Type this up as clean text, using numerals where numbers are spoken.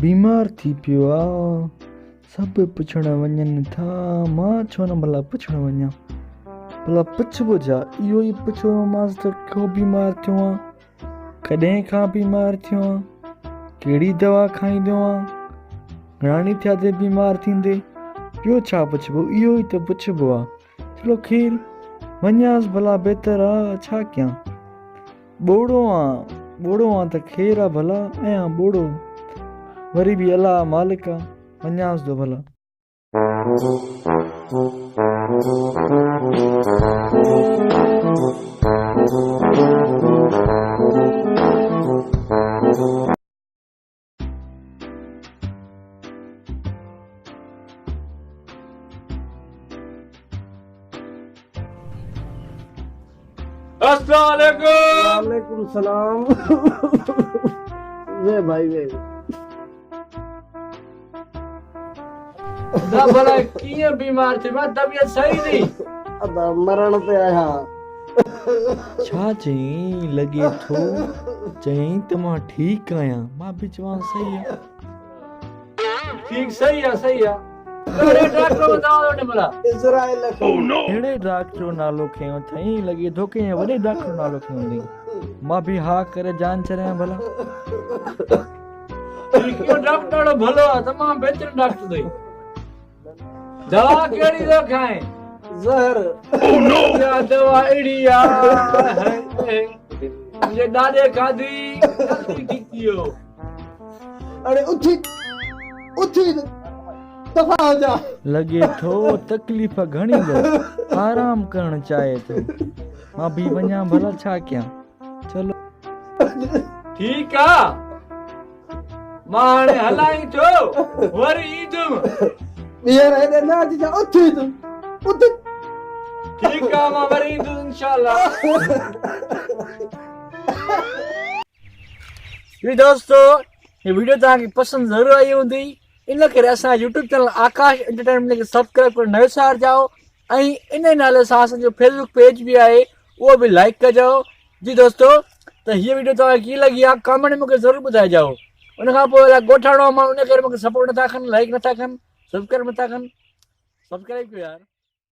बीमार थी पियो आ, सब पुछण वञनि था, मां छो न भला पुछण वञा। भला पुछबो जा, इहो ई पुछो मांसि त छो बीमार थियो आहियां, कॾहिं खां बीमार थियो आहियां, कहिड़ी दवा खाईंदो आहियां, घणाणी थिया ते बीमार थींदे। ॿियो छा पुछबो, इहो ई त पुछबो आहे। चलो खीर वञासि भला, बहितर आहे, छा कयां। ॿोड़ो आहियां त ख़ैरु आहे भला, आहियां ॿोड़ो, वरी बि अलाह मालिक आहे, वञासि थो भला। वालेकुम सलाम। वे भाई वे ना भला कीअं बीमार थी, मां तबियत सही थी। अदा मरण पे आया। छा चई लॻे थो, चई त मां ठीकु आहियां, मां बि चवां सही आहे। ठीक सही आहे। अरे डॉक्टर बताओ ने भला। इज़राइल अहिड़े डॉक्टर जो नालो खयो अथई, लॻे थो कंहिं वॾे डॉक्टर जो नालो खयो हूंदई। मां बि हा करे जान चरियां भला। ठीक है, डॉक्टर भलो आहे, तमाम बेहतर डॉक्टर दई। दवा केड़ी दो खाए? जहर। या दवा एड़ी आ मुझे डाले खादी ठीक थियो। अरे उठी दफा हो जा। लॻे थो तकलीफ़ घणी अथसि, आराम करणु चाहे थो। मां बि वञा भला, छा कयां। चलो ठीक आ, मां हाणे हलाई थो, वरी ईंदुमि। ॿीहर हेॾे न अचिजां, उथी तूं उथ। ठीक आ, मां वरी ईंदुमि इंशाल्लाह। जी दोस्तों, ये वीडियो तव्हांखे पसंदि ज़रूर आई हूंदी। इन करे असां यूट्यूब चैनल आकाश एंटरटेनमेंट खे सब्सक्राइब करे नयो सार जाओ, ऐं इन नाले सां असांजो फेसबुक पेज भी आहे, उहो बि लाइक कजो। जी दोस्तों, त हीअ वीडियो तव्हांखे कीअं लॻी आहे कमेंट में मूंखे ज़रूर ॿुधाइजो। उन खां पोइ ॻोठाणो माण्हू, उन करे मूंखे सपोर्ट नथा कनि, लाइक नथा कनि, सब्सक्राइब नथा कनि। सब्सक्राइब कयो यार।